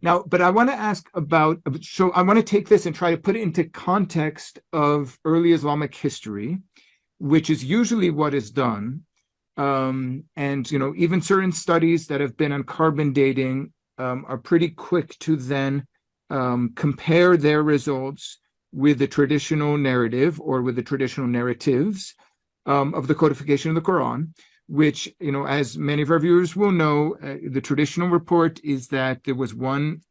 Now, but I want to ask about, so I want to take this and try to put it into context of early Islamic history, which is usually what is done. And, even certain studies that have been on carbon dating are pretty quick to then compare their results with the traditional narrative or with the traditional narratives of the codification of the Quran, which, as many of our viewers will know, the traditional report is that there was one,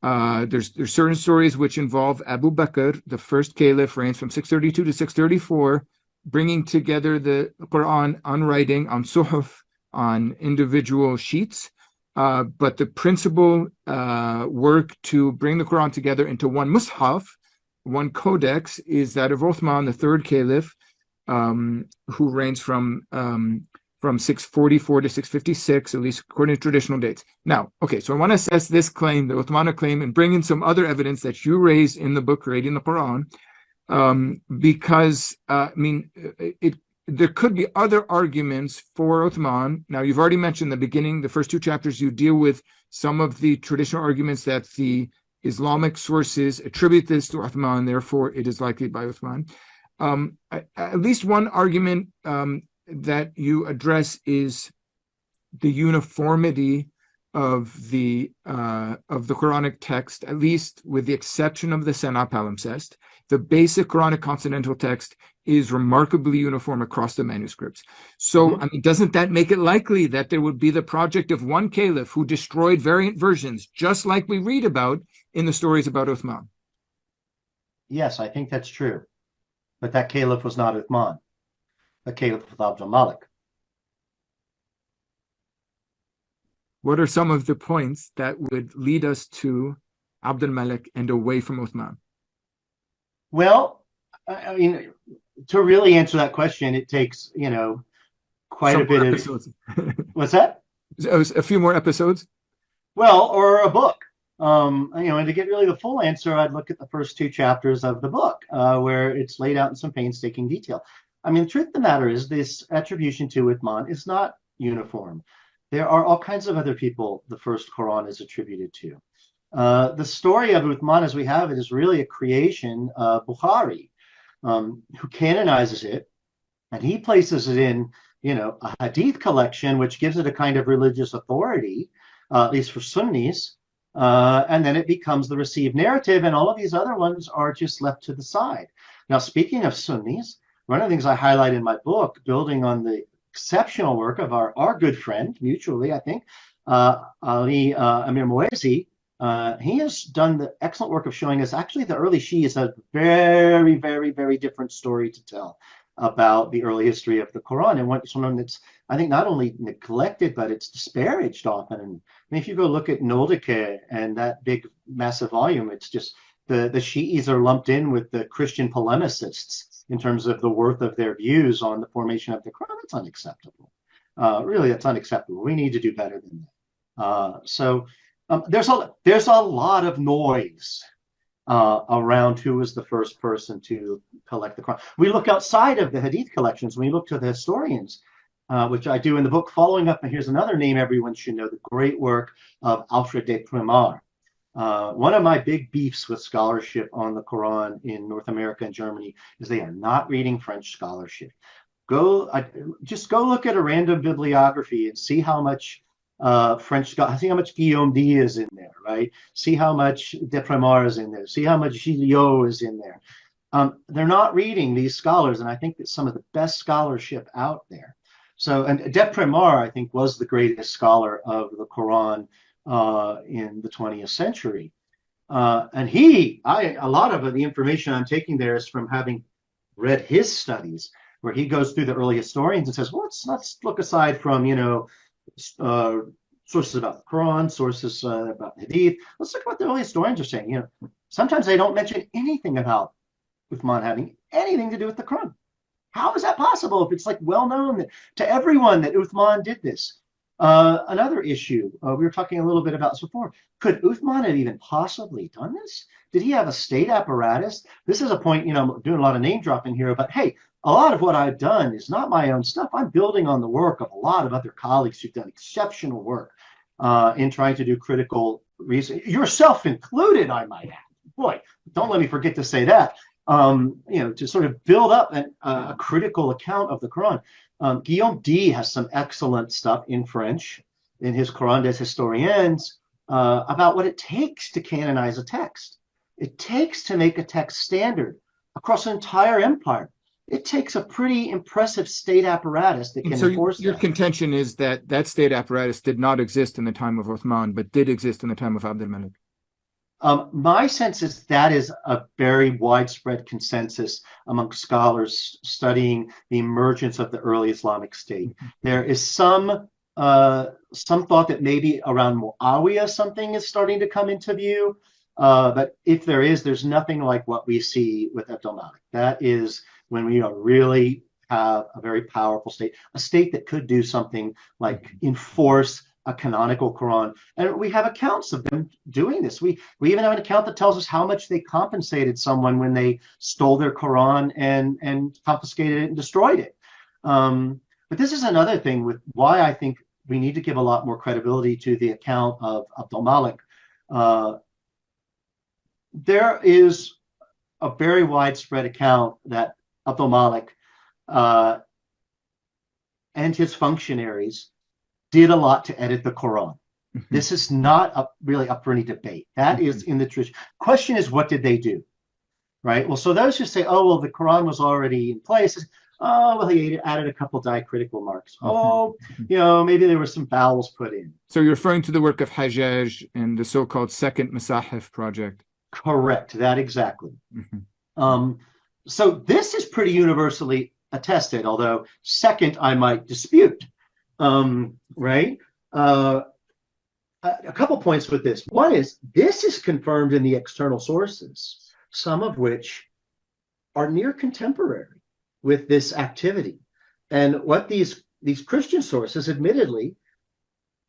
there's certain stories which involve Abu Bakr, the first caliph, reigns from 632 to 634, bringing together the Quran on writing, on suhuf, on individual sheets. But the principal work to bring the Quran together into one mushaf, one codex, is that of Uthman, the third caliph, who reigns from 644 to 656, at least according to traditional dates. Now, okay, so I want to assess this claim, the Uthmanic claim, and bring in some other evidence that you raise in the book, Creating the Quran, because, there could be other arguments for Uthman. Now, you've already mentioned the beginning, the first two chapters, you deal with some of the traditional arguments that the Islamic sources attribute this to Uthman, therefore it is likely by Uthman. At least one argument that you address is the uniformity of the Quranic text, at least with the exception of the Sana palimpsest. The basic Quranic consonantal text is remarkably uniform across the manuscripts. So, doesn't that make it likely that there would be the project of one caliph who destroyed variant versions, just like we read about in the stories about Uthman? Yes, I think that's true. But that caliph was not Uthman. The caliph was Abdulmalik. What are some of the points that would lead us to Abdulmalik and away from Uthman? Well, to really answer that question, it takes, quite Some a bit episodes. What's that? A few more episodes? Well, or a book. And to get really the full answer, I'd look at the first two chapters of the book, where it's laid out in some painstaking detail. The truth of the matter is this attribution to Uthman is not uniform. There are all kinds of other people the first Quran is attributed to. The story of Uthman as we have it is really a creation of Bukhari, who canonizes it, and he places it in, a hadith collection, which gives it a kind of religious authority, at least for Sunnis, and then it becomes the received narrative, and all of these other ones are just left to the side. Now, speaking of Sunnis, one of the things I highlight in my book, building on the exceptional work of our good friend, mutually, I think, Ali Amir Moezi, he has done the excellent work of showing us actually the early Shias have a very, very, very different story to tell about the early history of the Quran, and one that's, I think, not only neglected, but it's disparaged often. And if you go look at Noldeke and that big, massive volume, it's just the Shi'is are lumped in with the Christian polemicists in terms of the worth of their views on the formation of the Quran. That's unacceptable. Really, that's unacceptable. We need to do better than that. There's a lot of noise around who was the first person to collect the Quran. We look outside of the Hadith collections. We look to the historians, which I do in the book, following up. And here's another name everyone should know: the great work of Alfred de Primar. One of my big beefs with scholarship on the Quran in North America and Germany is they are not reading French scholarship. Just go look at a random bibliography and see how much see how much Guillaume D is in there, right? See how much de Primar is in there. See how much Gilliot is in there. They're not reading these scholars, and I think that some of the best scholarship out there. So, and de Primar, I think, was the greatest scholar of the Quran in the 20th century. And a lot of the information I'm taking there is from having read his studies, where he goes through the early historians and says, well, let's look aside from, sources about the Quran, sources about Hadith. Let's look at what the early historians are saying. Sometimes they don't mention anything about Uthman having anything to do with the Quran. How is that possible if it's like well known to everyone that Uthman did this? Another issue, we were talking a little bit about this before. Could Uthman have even possibly done this? Did he have a state apparatus? This is a point, I'm doing a lot of name dropping here, but hey, a lot of what I've done is not my own stuff. I'm building on the work of a lot of other colleagues who've done exceptional work in trying to do critical reason, yourself included, I might add. Boy, don't let me forget to say that. To sort of build up a critical account of the Quran. Guillaume D has some excellent stuff in French in his Quran des Historiens about what it takes to canonize a text. It takes to make a text standard across an entire empire. It takes a pretty impressive state apparatus that can enforce your that. contention is that that state apparatus did not exist in the time of Uthman, but did exist in the time of Abdulmalik. My sense is that is a very widespread consensus among scholars studying the emergence of the early Islamic State. There is some thought that maybe around Muawiyah something is starting to come into view, but if there is, there's nothing like what we see with Abdulmalik. That is when we really have a very powerful state, a state that could do something like enforce a canonical Quran. And we have accounts of them doing this. We even have an account that tells us how much they compensated someone when they stole their Quran and confiscated it and destroyed it. But this is another thing with why I think we need to give a lot more credibility to the account of Abdulmalik. There is a very widespread account that Abdulmalik and his functionaries did a lot to edit the Quran. This is not really up for any debate. That is in the tradition. Question is, what did they do? Right? Well, so those who say, oh, well, the Quran was already in place. Oh, well, he added a couple diacritical marks. Oh, maybe there were some vowels put in. So you're referring to the work of Hajjaj and the so-called Second Masahif project. Correct. That exactly. So this is pretty universally attested, although second I might dispute. Right? A couple points with this. One is this is confirmed in the external sources, some of which are near contemporary with this activity. And what these Christian sources admittedly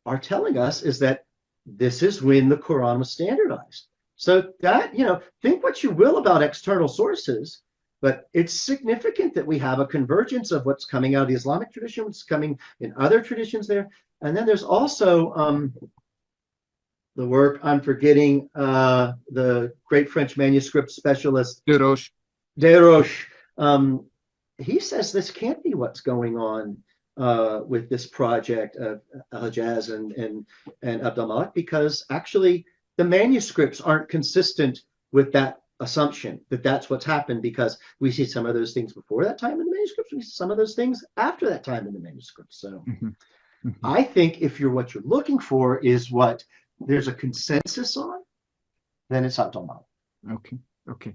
are telling us is that this is when the Quran was standardized. So that, think what you will about external sources, but it's significant that we have a convergence of what's coming out of the Islamic tradition, what's coming in other traditions there. And then there's also the work, I'm forgetting, the great French manuscript specialist, Desroches. He says this can't be what's going on with this project of Hajjaz and Abdulmalik, because actually the manuscripts aren't consistent with that assumption that that's what's happened, because we see some of those things before that time in the manuscripts, we see some of those things after that time in the manuscripts. So I think if what you're looking for is what there's a consensus on, then it's Abdulmalik. Okay.